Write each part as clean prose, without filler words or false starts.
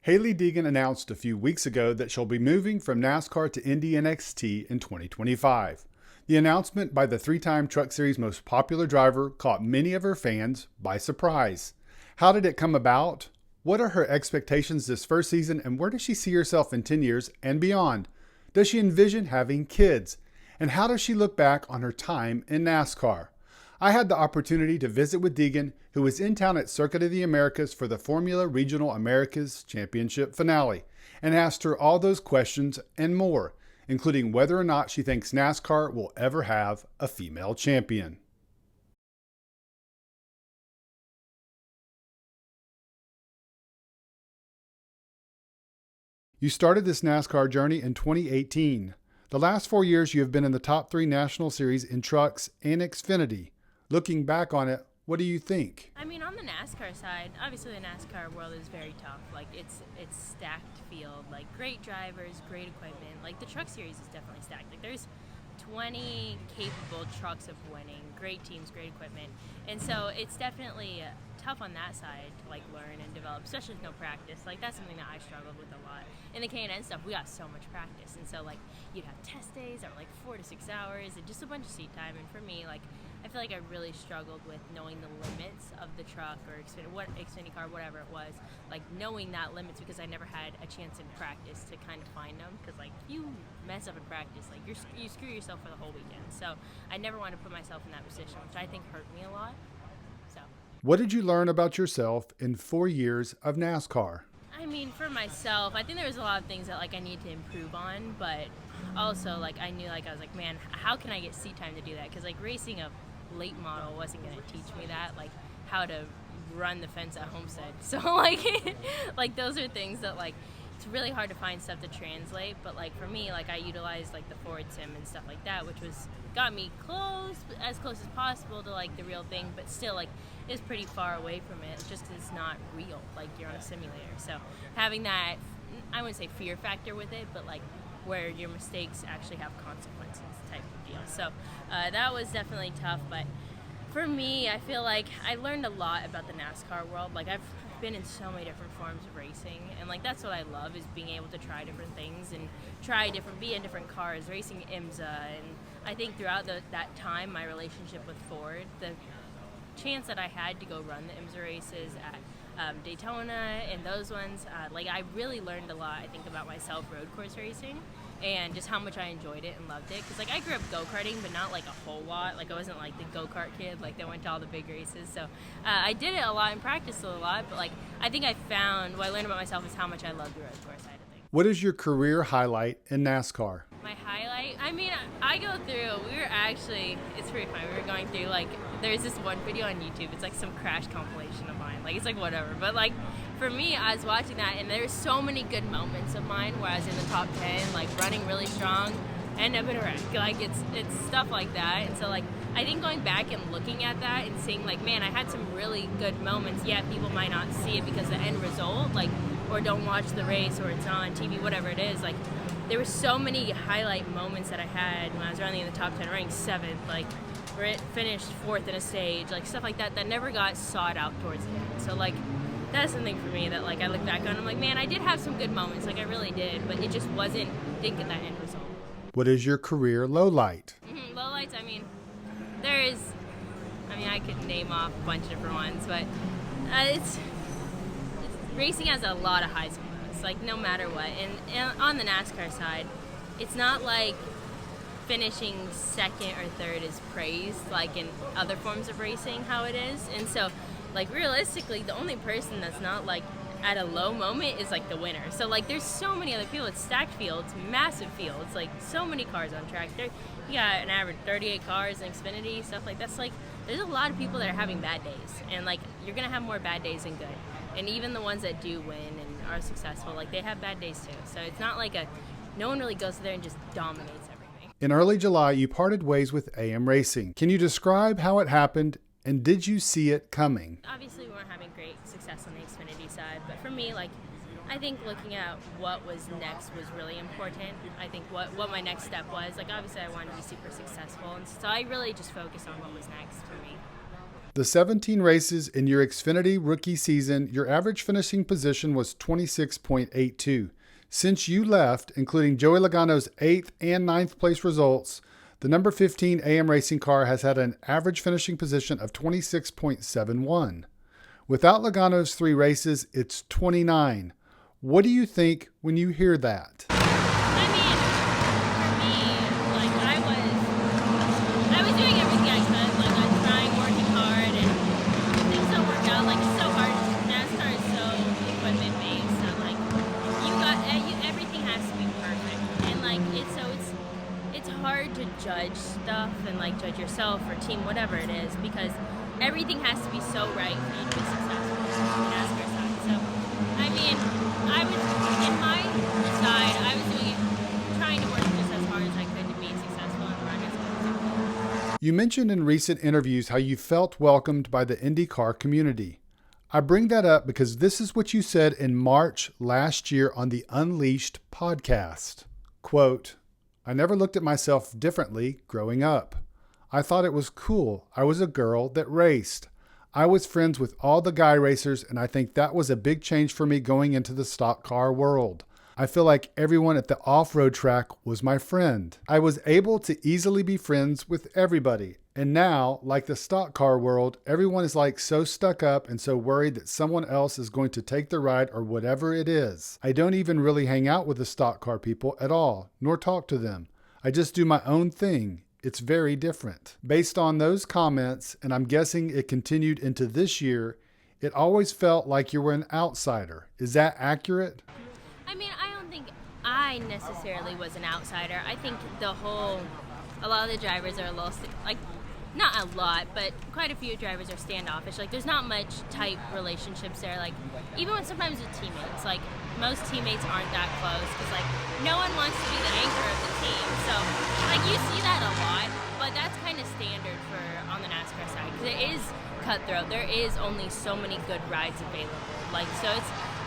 Hailie Deegan announced a few weeks ago that she'll be moving from NASCAR to Indy NXT in 2025. The announcement by the three-time Truck Series' most popular driver caught many of her fans by surprise. How did it come about? What are her expectations this first season, and where does she see herself in 10 years and beyond? Does she envision having kids? And how does she look back on her time in NASCAR? I had the opportunity to visit with Deegan, who was in town at Circuit of the Americas for the Formula Regional Americas Championship finale, and asked her all those questions and more, including whether or not she thinks NASCAR will ever have a female champion. You started this NASCAR journey in 2018. The last 4 years you have been in the top 3 national series in trucks and Xfinity. Looking back on it, what do you think? I mean, on the NASCAR side, obviously the NASCAR world is very tough. Like, it's stacked field, like great drivers, great equipment. Like, the truck series is definitely stacked. Like, there's 20 capable trucks of winning, great teams, great equipment. And so it's definitely tough on that side to like learn and develop, especially with no practice. Like, that's something that I struggled with a lot. In the K&N stuff, we got so much practice, and so like you'd have test days that were like 4 to 6 hours and just a bunch of seat time. And for me, like, I feel like I really struggled with knowing the limits of the truck or Xfinity car, whatever it was, like knowing that limits, because I never had a chance in practice to kind of find them. Because like you mess up in practice, like you screw yourself for the whole weekend. So I never wanted to put myself in that position, which I think hurt me a lot. So What did you learn about yourself in 4 years of NASCAR? I mean, for myself, I think there was a lot of things that like I need to improve on, but also like I knew, like I was like, man, how can I get seat time to do that? Because like racing a late model wasn't going to teach me that, like how to run the fence at Homestead. So like like those are things that like it's really hard to find stuff to translate. But like for me, like I utilized like the Ford sim and stuff like that, which got me as close as possible to like the real thing, but still like is pretty far away from it, just because it's not real, like you're on a simulator. So having that, I wouldn't say fear factor with it, but like where your mistakes actually have consequences type of deal. So that was definitely tough. But for me, I feel like I learned a lot about the NASCAR world. Like I've been in so many different forms of racing, and like that's what I love, is being able to try different things and be in different cars, racing IMSA. And I think throughout that time, my relationship with Ford, the chance that I had to go run the IMSA races at Daytona and those ones, like I really learned a lot, I think, about myself road course racing and just how much I enjoyed it and loved it. Because like I grew up go-karting, but not like a whole lot. Like I wasn't like the go-kart kid like that went to all the big races. So I did it a lot and practiced a lot, but like I think I found what I learned about myself is how much I love the road course side of things. What is your career highlight in NASCAR? My highlight? I mean, I go through, it's pretty funny, we were going through, like, there's this one video on YouTube, it's like some crash compilation of mine, like, it's like whatever, but like, for me, I was watching that, and there's so many good moments of mine where I was in the top 10, like, running really strong, end up in a wreck, like, it's stuff like that. And so, like, I think going back and looking at that and seeing, like, man, I had some really good moments. Yeah, people might not see it because of the end result, like, or don't watch the race, or it's not on TV, whatever it is, like, there were so many highlight moments that I had when I was running in the top 10, ranked 7th, like finished 4th in a stage, like stuff like that never got sought out towards the end. So like that's something for me that like I look back on, I'm like, man, I did have some good moments, like I really did, but it just didn't get that end result. What is your career low light? Lowlights, I mean, I could name off a bunch of different ones, but racing has a lot of highs and lows, like no matter what. And on the NASCAR side, it's not like finishing second or third is praised like in other forms of racing how it is. And so like realistically, the only person that's not like at a low moment is like the winner. So like there's so many other people. It's stacked fields, massive fields, like so many cars on track. You got an average 38 cars in Xfinity, stuff like that's like there's a lot of people that are having bad days, and like you're gonna have more bad days than good. And even the ones that do win and are successful, like they have bad days too. So it's not like no one really goes there and just dominates everything. In early July, you parted ways with AM Racing. Can you describe how it happened, and did you see it coming? Obviously, we weren't having great success on the Xfinity side, but for me, like, I think looking at what was next was really important. I think what my next step was, like, obviously I wanted to be super successful, and so I really just focused on what was next for me. The 17 races in your Xfinity rookie season, your average finishing position was 26.82. Since you left, including Joey Logano's 8th and 9th place results, the number 15 AM racing car has had an average finishing position of 26.71. Without Logano's 3 races, it's 29. What do you think when you hear that? I mean, for me, like I was doing everything I could. Like I'm trying, working hard, and things don't work out. Like it's so hard. NASCAR is so equipment based that like everything has to be perfect, and like it's hard to judge stuff and like judge yourself or team, whatever it is, because everything has to be so right for you to be successful on the NASCAR side. So, I mean, I was, in my side, I was doing it, trying to work just as hard as I could to be successful and run as good as I could. You mentioned in recent interviews how you felt welcomed by the IndyCar community. I bring that up because this is what you said in March last year on the Unleashed podcast. Quote, "I never looked at myself differently growing up. I thought it was cool. I was a girl that raced. I was friends with all the guy racers, and I think that was a big change for me going into the stock car world. I feel like everyone at the off-road track was my friend. I was able to easily be friends with everybody. And now, like the stock car world, everyone is like so stuck up and so worried that someone else is going to take the ride or whatever it is. I don't even really hang out with the stock car people at all, nor talk to them. I just do my own thing. It's very different." Based on those comments, and I'm guessing it continued into this year, it always felt like you were an outsider. Is that accurate? I mean, I don't think I necessarily was an outsider. I think a lot of the drivers are a little, like, not a lot, but quite a few drivers are standoffish. Like, there's not much tight relationships there. Like, even when sometimes with teammates, like, most teammates aren't that close because, like, no one wants to be the anchor of the team. So, like, you see that a lot, but that's kind of standard on the NASCAR side because it is cutthroat. There is only so many good rides available. Like, so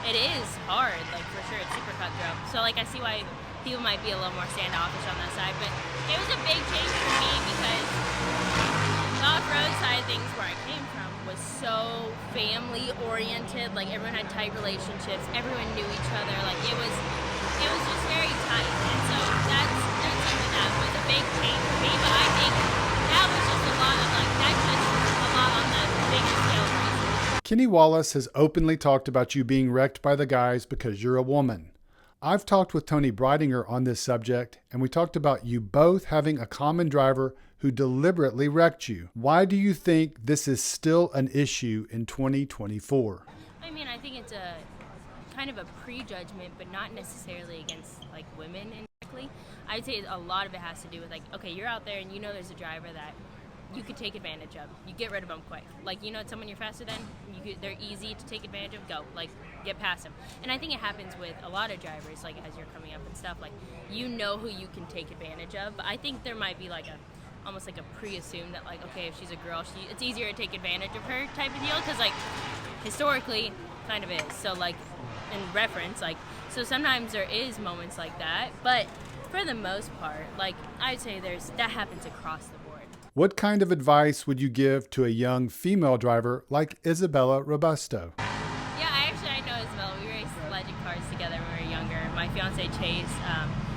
it is hard, like, for sure. It's super cutthroat. So, like, I see why people might be a little more standoffish on that side, but it was a big change for me because the off-road side of things where I came from was so family oriented. Like everyone had tight relationships, everyone knew each other. Like it was just very tight, and so that's something that was a big change for me. But I think that was just a lot of that's just a lot on the bigger scale of racing. Kenny Wallace has openly talked about you being wrecked by the guys because you're a woman. I've talked with Tony Breidinger on this subject, and we talked about you both having a common driver who deliberately wrecked you. Why do you think this is still an issue in 2024? I mean, I think it's a kind of a prejudgment, but not necessarily against like women indirectly. I'd say a lot of it has to do with like, okay, you're out there and you know there's a driver that you could take advantage of. You get rid of them quick. Like, you know, it's someone you're faster than, they're easy to take advantage of, go. Like, get past them. And I think it happens with a lot of drivers, like, as you're coming up and stuff. Like, you know who you can take advantage of. But I think there might be, like, almost like a pre-assume that, like, okay, if she's a girl, it's easier to take advantage of her type of deal. Because, like, historically, kind of is. So, like, in reference, like, so sometimes there is moments like that. But for the most part, like, I'd say that happens across the board. What kind of advice would you give to a young female driver like Isabella Robusto? Yeah, I know Isabella. We raced Legend cars together when we were younger. My fiance Chase,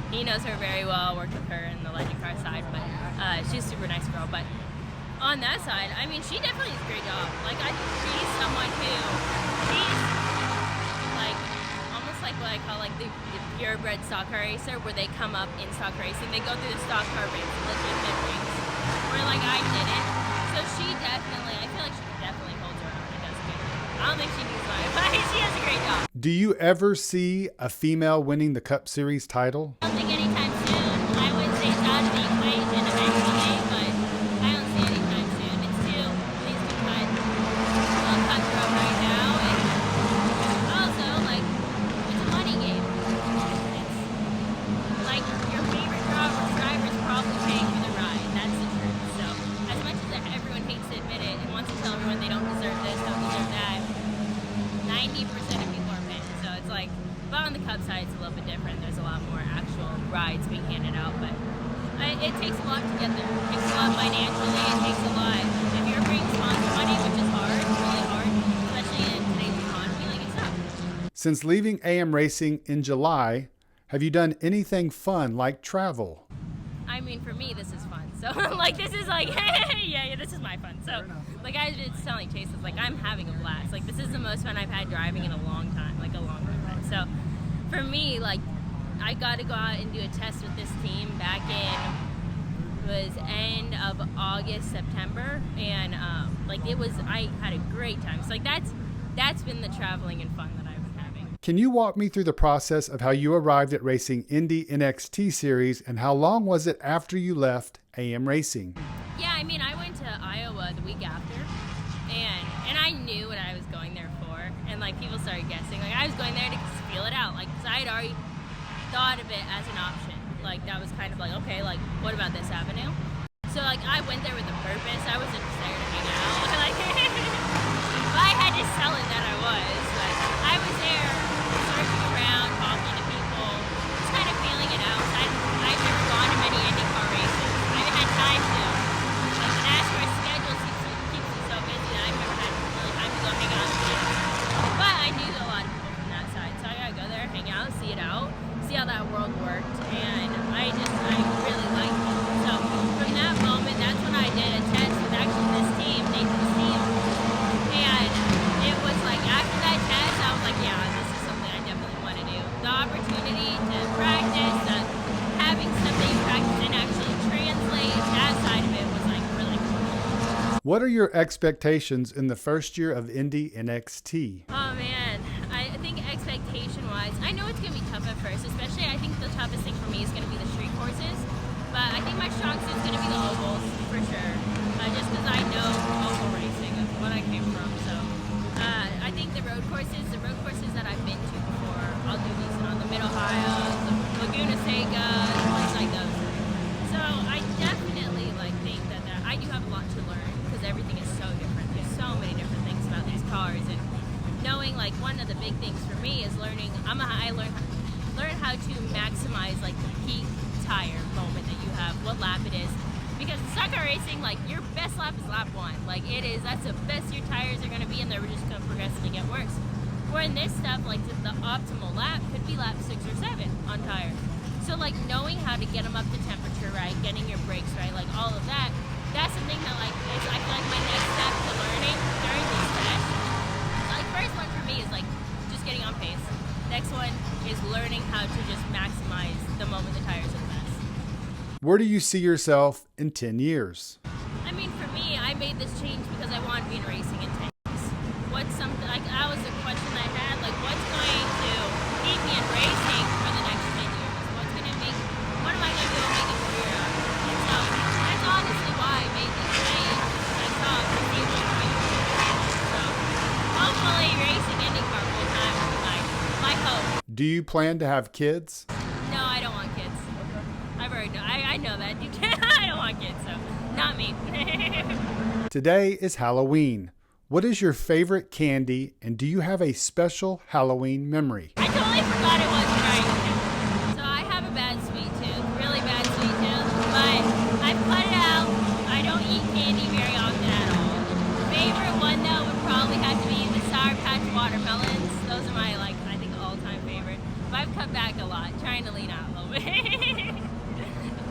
he knows her very well. Worked with her in the Legend car side, but she's a super nice girl. But on that side, I mean, she definitely does a great job. Like, I think she's someone she's like almost like what I call like the purebred stock car racer, where they come up in stock racing, they go through the stock car race, legitimate rings. Where like I didn't. So she definitely, I feel like she definitely holds her own and does good. I don't think she needs mine, but she has a great job. Do you ever see a female winning the Cup Series title? I don't think anytime soon. I would say it's out of the equation eventually, but I don't see anytime soon. It's too, at least to cut cutthroat right now, and also like it's a money game. It's like your favorite driver's probably paying for the ride. That's the truth. So as much as everyone hates to admit it and wants to tell everyone they don't deserve this, don't deserve that, 90% of people are paying. So it's like, but on the Cup side, it's a little bit different. There's a lot more actual rides being handed out, but it takes a lot to get there. It takes a lot financially. It takes a lot. If you're bringing sponsor money, which is hard, really hard, especially in today's economy. Like, it's tough. Since leaving AM Racing in July, have you done anything fun like travel? I mean, for me, this is fun. So, like, this is like, yeah, this is my fun. So, like, I was telling Chase, it's like, I'm having a blast. Like, this is the most fun I've had driving in a long time, like, a long time. So, for me, like, I got to go out and do a test with this team back in, it was end of August, September. And, like, I had a great time. So, like, that's been the traveling and fun that I've been having. Can you walk me through the process of how you arrived at racing Indy NXT Series, and how long was it after you left AM Racing? Yeah, I mean, I went to Iowa the week after, and I knew what I was going there for, and like people started guessing. Like, I was going there to feel it out, like, because I had already thought of it as an option. Like, that was kind of like, okay, like, what about this avenue? So like, I went there with a purpose. I wasn't just there to hang out. Like, I had to sell it that I was. Like, I was there searching around, talking to people, just kind of feeling it out. I've never gone to many IndyCar races. I haven't had time to. Like, the NASCAR schedule keeps me so busy that I've never had really time to go hang out with people. But I knew a lot of people from that side, so I gotta go there, hang out, see it out, see how that world worked, and I really liked it. So from that moment, that's when I did a test with actually this team, Nathan's team, and it was like, after that test, I was like, yeah, this is something I definitely want to do. The opportunity to practice, having something you practice and actually translate, that side of it was like really cool. What are your expectations in the first year of Indy NXT? Oh man, I think expectation-wise, I know it's going to be tough at first, especially I think the toughest thing for me is going to be the street courses, but I think my strong suit is going to be the ovals for sure, just because I know oval racing is what I came from. So I think the road courses that I've been to before, I'll do decent on the Mid-Ohio, the Laguna Seca, ones like those. So I definitely think that I do have a lot to learn, because everything is so different. There's so many different things about these cars, and knowing, like, one of the big things for me is learning. I learn how to maximize like the peak tire moment that you have, what lap it is, because in stock car racing, like, your best lap is lap 1. Like, it is, that's the best your tires are going to be, and they're just going to progressively get worse. Where in this stuff, like, the optimal lap could be lap 6 or 7 on tires. So like, knowing how to get them up to temperature right, getting your brakes right, like all of that, that's something that like is, I feel like, my next step to learning during these tests. Like, first one for me is like just getting on pace. Next one is learning how to just maximize the moment the tires are the best. Where do you see yourself in 10 years? I mean, for me, I made this change because I wanted to be in racing in 10 years. What's something, like, that was the question I had, like, what's going to keep me in racing for the next 10 years? What am I going to do to make a career out of it? And so that's honestly why I made this change. I saw a foreseeable future. So hopefully racing IndyCar full time will be my hope. Do you plan to have kids? No, I don't want kids. I've already know. I know that. I don't want kids, so not me. Today is Halloween. What is your favorite candy, and do you have a special Halloween memory? I totally forgot it was right. So I have a bad sweet tooth, really bad sweet tooth, but I cut it out. I don't eat candy very often at all. Favorite one though would probably have to be the Sour Patch watermelons. Those are my, like, I think all-time favorite. But I've cut back a lot, trying to lean out a little bit.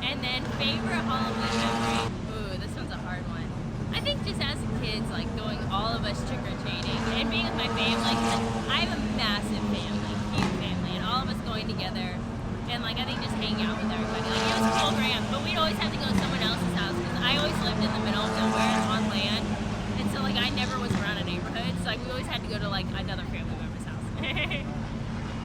And then favorite Halloween memory. Ooh, this one's a hard one. I think just as kids, like, going all of us trick-or-treating and being with my family. Like, I have a massive family, huge family, and all of us going together and, like, I think just hanging out with everybody. Like, it was cool growing up, but we'd always have to go to someone else's house because I always lived in the middle of nowhere on land, and so, like, I never was around a neighborhood, so, like, we always had to go to, like, another family member's house.